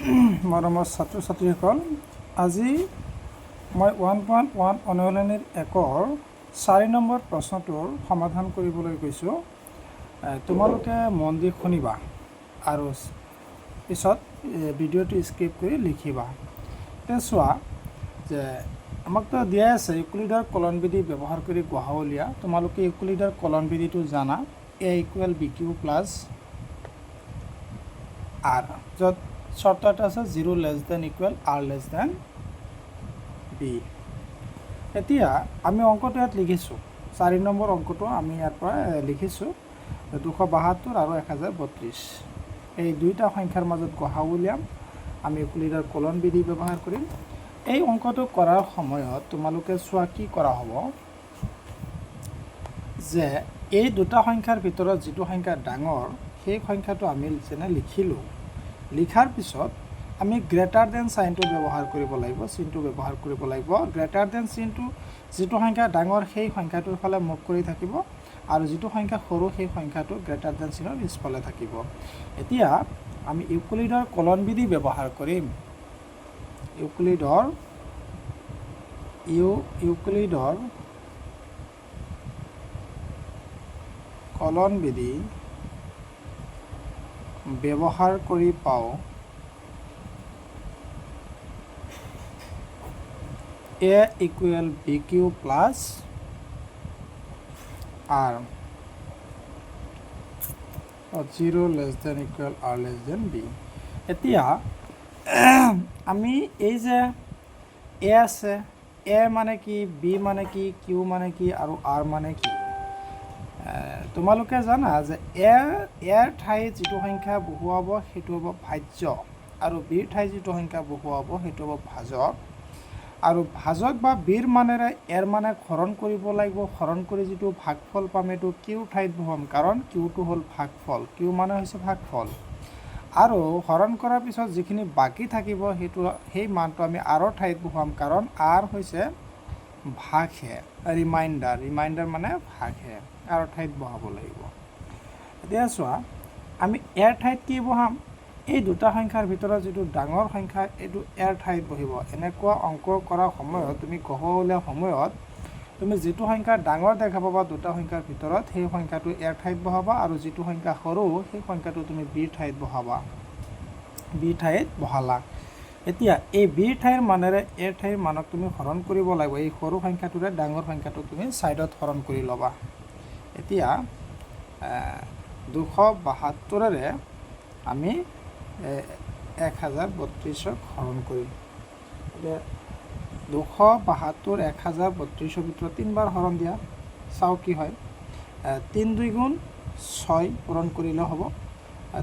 মৰমৰ ছাত্ৰ ছাত্ৰীসকল, আজি মই 1.1 অনুশীলনীৰ 1ৰ 4 নম্বৰ প্ৰশ্নটোৰ সমাধান কৰিবলৈ গৈছোঁ। তোমালোকে মন দি শুনিবা আৰু পিছত ভিডিঅ'টো স্কিপ কৰি লিখিবা। এতিয়া চোৱা যে আমাকতো দিয়াই আছে ইউক্লিডৰ কলনবিধি ব্যৱহাৰ কৰি গ সা উ উলিওৱা। তোমালোকে ইউক্লিডৰ কলনবিধিটো জানা, a = bq + r, য'ত শৰ্ত এটা আছে 0 <= r b। এতিয়া আমি অংকটো ইয়াত লিখিছোঁ, 4 নম্বৰ অংকটো আমি ইয়াৰ পৰা লিখিছোঁ 272 আৰু 1032। এই দুইটা সংখ্যাৰ মাজত গ সা উ উলিয়াম। আমি ইউক্লিডৰ কলনবিধি ব্যৱহাৰ কৰিম। এই অংকটো কৰাৰ সময়ত তোমালোকে চোৱা কি কৰা হ'ব যে এই দুটা সংখ্যাৰ ভিতৰত যিটো সংখ্যা ডাঙৰ সেই সংখ্যাটো আমি যেনে লিখিলোঁ, লিখাৰ পিছত আমি গ্ৰেটাৰ দেন চাইনটো ব্যৱহাৰ কৰিব লাগিব, চিনটো ব্যৱহাৰ কৰিব লাগিব। গ্ৰেটাৰ দেন চিনটো যিটো সংখ্যা ডাঙৰ সেই সংখ্যাটোৰ ফালে মুখ কৰি থাকিব আৰু যিটো সংখ্যা সৰু সেই সংখ্যাটো গ্ৰেটাৰ দেন চিনৰ পিছফালে থাকিব। এতিয়া আমি ইউক্লিডৰ কলনবিধি ব্যৱহাৰ কৰিম। ইউক্লিডৰ কলনবিধি ব্যৱহাৰ কৰি পাওঁ a = bq + r, 0 <= r b। এতিয়া আমি এই যে a আছে, a মানে কি, b মানে কি, q মানে কি আৰু r মানে কি, তোমালোকে জানা যে এৰ ঠাইত যিটো সংখ্যা বহুৱাব সেইটো হ'ব ভাজ্য আৰু বিৰ ঠাইত যিটো সংখ্যা বহুৱাব সেইটো হ'ব ভাজক। আৰু ভাজক বা বিৰ মানেৰে এৰ মানে হৰণ কৰিব লাগিব। হৰণ কৰি যিটো ভাগফল পাম এইটো কিউ ঠাইত বহুৱাম, কাৰণ কিউটো হ'ল ভাগফল, কিউ মানে হৈছে ভাগফল। আৰু হৰণ কৰাৰ পিছত যিখিনি বাকী থাকিব সেই মানটো আমি আৰৰ ঠাইত বহুৱাম, কাৰণ আৰ হৈছে ভাগহে, ৰিমাইণ্ডাৰ মানে ভাগহে, আৰৰ ঠাইত বহাব লাগিব। এতিয়া চোৱা আমি এৰ ঠাইত কি বহাম, এই দুটা সংখ্যাৰ ভিতৰত যিটো ডাঙৰ সংখ্যা এইটো এৰ ঠাইত বহিব। এনেকুৱা অংক কৰাৰ সময়ত তুমি গ সা উ উলিওৱাৰ সময়ত তুমি যিটো সংখ্যা ডাঙৰ দেখা পাবা দুটা সংখ্যাৰ ভিতৰত সেই সংখ্যাটো এৰ ঠাইত বহাবা আৰু যিটো সংখ্যা সৰু সেই সংখ্যাটো তুমি বিৰ ঠাইত বহাবা। বিৰ ঠাইত বহালা। এতিয়া এই বিৰ ঠাইৰ মানেৰে এৰ ঠাইৰ মানক তুমি হৰণ কৰিব লাগিব। এই সৰু সংখ্যাটোৰে ডাঙৰ সংখ্যাটো তুমি ছাইডত হৰণ কৰি ল'বা। এতিয়া 272ৰে আমি 1032ক হৰণ কৰিম। এতিয়া 272 1032ৰ ভিতৰত 3বাৰ হৰণ দিয়া, চাওঁ কি হয়। 3 × 2 = 6 পূৰণ কৰিলে হ'ব।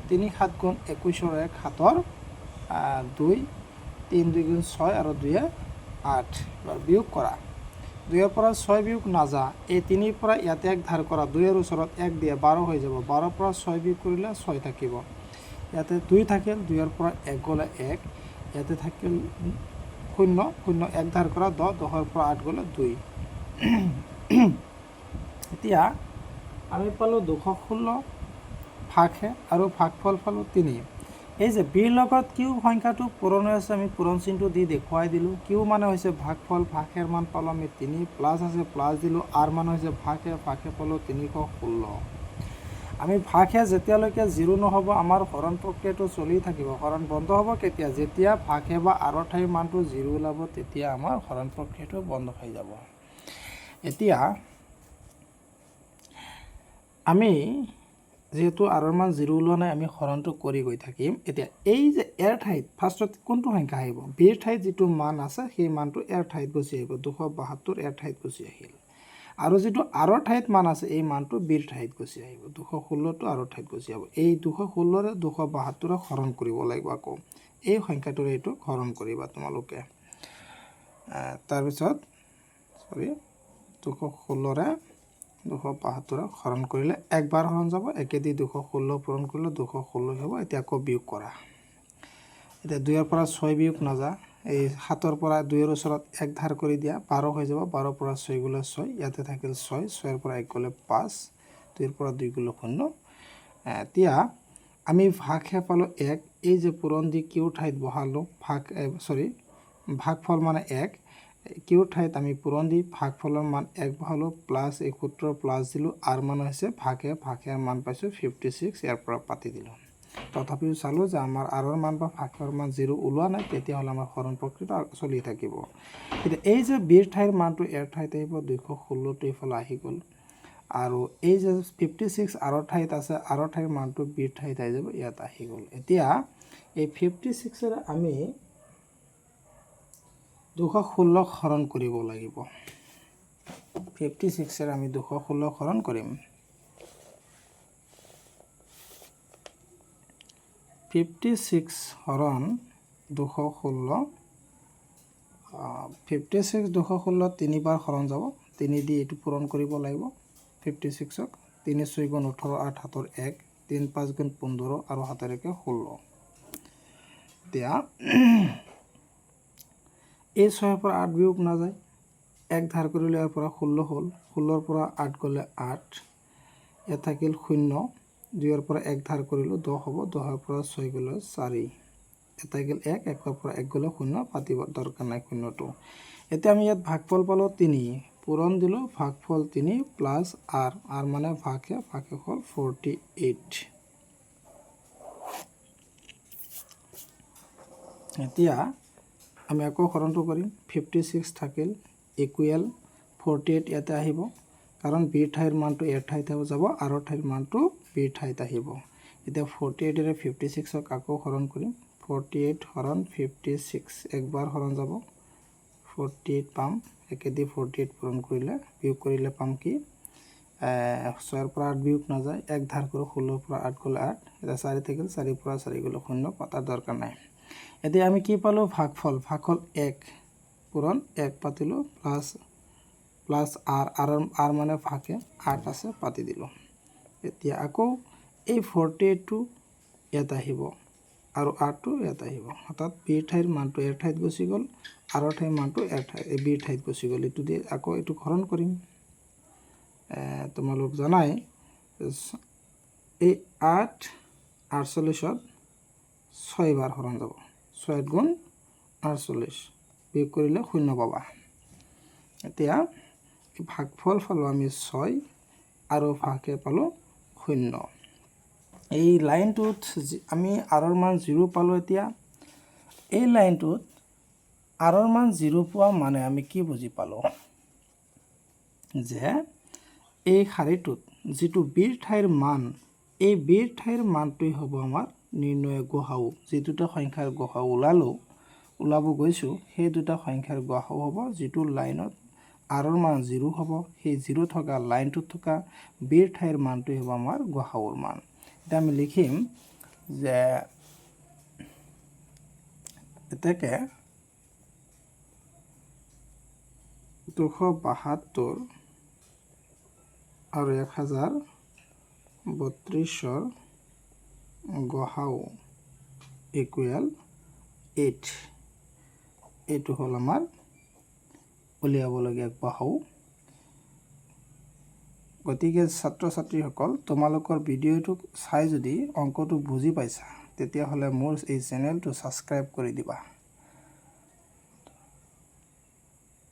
3 × 7 = 21, 7ৰ 2, 3 × 2 = 6 আৰু 2 × 8। এবাৰ বিয়োগ কৰা, 2ৰ পৰা 6 বিয়োগ নাযা, এই 3ৰ পৰা ইয়াতে 1 ধাৰ কৰা, 2ৰ ওচৰত 1 দিয়ে 12 হৈ যাব, 12ৰ পৰা 6 বিয়োগ কৰিলে 6 থাকিব। ইয়াতে 2 থাকিল, 2ৰ পৰা 1 গ'লে 1, ইয়াতে থাকিল 0, 0 1 ধাৰ কৰা 10, 10ৰ পৰা 8 গ'লে 2। এতিয়া আমি পালোঁ 216 ভাগহে আৰু ভাগফল পালোঁ 3। এই যে বিৰ লগত কিউ সংখ্যাটো পূৰণ হৈ আছে, আমি পূৰণ চিনটো দি দেখুৱাই দিলোঁ। কিউ মানে হৈছে ভাগফল, ভাগেৰ মান পালোঁ আমি 3, প্লাছ আছে প্লাছ দিলোঁ, আৰ মানে হৈছে ভাগহে পালোঁ 316। আমি ভাগহে যেতিয়ালৈকে 0 নহ'ব আমাৰ হৰণ প্ৰক্ৰিয়াটো চলি থাকিব। হৰণ বন্ধ হ'ব কেতিয়া, যেতিয়া ভাগহে বা আৰৰ ঠাইৰ মানটো 0 ওলাব তেতিয়া আমাৰ হৰণ প্ৰক্ৰিয়াটো বন্ধ হৈ যাব। এতিয়া আমি যিহেতু আৰৰ মান 0 ওলোৱা নাই, আমি হৰণটো কৰি গৈ থাকিম। এতিয়া এই যে এৰ ঠাইত ফাৰ্ষ্টত কোনটো সংখ্যা আহিব, বিৰ ঠাইত যিটো মান আছে সেই মানটো এৰ ঠাইত গুচি আহিব। 272 এৰ ঠাইত গুচি আহিল। আৰু যিটো আৰৰ ঠাইত মান আছে এই মানটো বিৰ ঠাইত গুচি আহিব। 216টো আৰৰ ঠাইত গুচি আহিব। এই 216ৰে 272ক হৰণ কৰিব লাগিব। আকৌ এই সংখ্যাটোৰে এইটোক হৰণ কৰিবা তোমালোকে। তাৰপিছত 216ৰে 272ক হৰণ কৰিলে একবাৰ হৰণ যাব, একেদি 216 পূৰণ কৰিলে 216 হ'ব। এতিয়া আকৌ বিয়োগ কৰা। এতিয়া 2ৰ পৰা 6 বিয়োগ নাযা, এই 7ৰ পৰা 2ৰ ওচৰত 1 ধাৰ কৰি দিয়া, 12 হৈ যাব, 12ৰ পৰা 6 গ'লে 6, ইয়াতে থাকিল 6, 6ৰ পৰা 1 গ'লে 5, 2ৰ পৰা 2 গ'লে 0। এতিয়া আমি ভাগহে পালোঁ 1, এই যে পূৰণ দি কিউ ঠাইত বহালোঁ ভাগফল মানে 1, কিউ ঠাইত আমি পূৰণ দি ভাগফলৰ মান 1 বহালোঁ, প্লাছ এই সূত্ৰৰ প্লাছ দিলোঁ, আৰ মান হৈছে ভাগেৰ মান পাইছোঁ 56, ইয়াৰ পৰা পাতি দিলোঁ। তথাপিও চালোঁ যে আমাৰ আৰৰ মান বা ভাগৰ মান 0 ওলোৱা নাই, তেতিয়াহ'লে আমাৰ হৰণ প্ৰক্ৰিয়াটো চলি থাকিব। এতিয়া এই যে বিৰ ঠাইৰ মানটো এৰ ঠাইত আহিব, 216টো এইফালে আহি গ'ল, আৰু এই যে 56 আৰৰ ঠাইত আছে, আৰৰ ঠাইৰ মানটো বিৰ ঠাইত আহি যাব, ইয়াত আহি গ'ল। এতিয়া এই 56ৰে আমি 216ক হৰণ কৰিব লাগিব। 56ৰে আমি 216ক হৰণ কৰিম। 56 হৰণ 216, 56 216 তিনিবাৰ হৰণ যাব, 3 দি এইটো পূৰণ কৰিব লাগিব 56ক, 3 6 গুণ 18, 8 7 1, 3 5 গুণ 15 আৰু 7 1 16। এতিয়া এই 6ৰ পৰা 8 বিয়োগ নাযায়, 1 ধাৰ কৰিলে ইয়াৰ পৰা 16 হ'ল, 16ৰ পৰা 8 গ'লে 8, ইয়াত থাকিল 0, 2ৰ পৰা 1 ধাৰ কৰিলোঁ 10 হ'ব, 10ৰ পৰা 6 গ'লে 4, ইয়াত থাকিল 1, 1ৰ পৰা 1 গ'লে 0, পাতিব দৰকাৰ নাই 0টো। এতিয়া আমি ইয়াত ভাগফল পালোঁ 3, পূৰণ দিলোঁ ভাগফল 3 প্লাছ আৰ মানে ভাগে হ'ল 48। এতিয়া আমি আকৌ হৰণটো কৰিম, 56 থাকিল ইকুৱেল 48 ইয়াতে আহিব, কাৰণ বিৰ ঠাইৰ মানটো এৰ ঠাইত যাব, আৰৰ ঠাইৰ মানটো বিৰ ঠাইত আহিব। এতিয়া 48ৰে 56ক আকৌ হৰণ কৰিম, 48 হৰণ 56, একবাৰ হৰণ যাব, 48 পাম, একেদি 48 পূৰণ কৰিলে বিয়োগ কৰিলে পাম কি, 6ৰ পৰা 8 বিয়োগ নাযায়, 1 ধাৰ কৰোঁ, 16ৰ পৰা 8 গ'লে 8, এতিয়া 4 থাকিল, 4ৰ পৰা 4 গ'লে 0, পাতাৰ দৰকাৰ নাই। এতিয়া আমি কি পালোঁ, ভাগফল 1 পূৰণ 1 পাতিলোঁ, প্লাছ আৰ মানে ভাগে 8 আছে, পাতি দিলোঁ। এতিয়া আকৌ এই 48টো ইয়াত আহিব আৰু 8টো ইয়াত আহিব, অৰ্থাৎ বিৰ ঠাইৰ মানটো এৰ ঠাইত গুচি গ'ল, আৰৰ ঠাইৰ মানটো বিৰ ঠাইত গুচি গ'ল। এইটো দি আকৌ এইটো হৰণ কৰিম। তোমালোক জানাই এই 8 48ত 6 বাৰ হৰণ যাব, 6 গুণ 48 বিয়োগ কৰিলে 0 পাবা। এতিয়া ভাগফল পালোঁ আমি 6 আৰু ভাগে পালোঁ 0। এই লাইনটোত আমি আৰৰ মান 0 পালোঁ। এতিয়া এই লাইনটোত আৰৰ মান 0 পোৱা মানে আমি কি বুজি পালোঁ, যে এই শাৰীটোত যিটো বিৰ ঠাইৰ মান, এই বিৰ ঠাইৰ মানটোৱে হ'ব আমাৰ নিৰ্ণয় গসাউ। যি দুটা সংখ্যাৰ গসাউ ওলাব গৈছোঁ, সেই দুটা সংখ্যাৰ গসাউ হ'ব যিটো লাইনত আৰৰ মান 0 হ'ব, সেই 0 থকা লাইনটোত থকা বিৰ ঠাইৰ মানটোৱে হ'ব আমাৰ গসাউৰ মান। এতিয়া আমি লিখিম যে এতেকে 272 আৰু 1032ৰ গসাউ ইকুৱেল 8। এইটো হ'ল আমাৰ উলিয়াবলগীয়া গসাউ। গতিকে ছাত্ৰ ছাত্ৰীসকল, তোমালোকৰ ভিডিঅ'টো চাই যদি অংকটো বুজি পাইছা, তেতিয়াহ'লে মোৰ এই চেনেলটো ছাবস্ক্ৰাইব কৰি দিবা।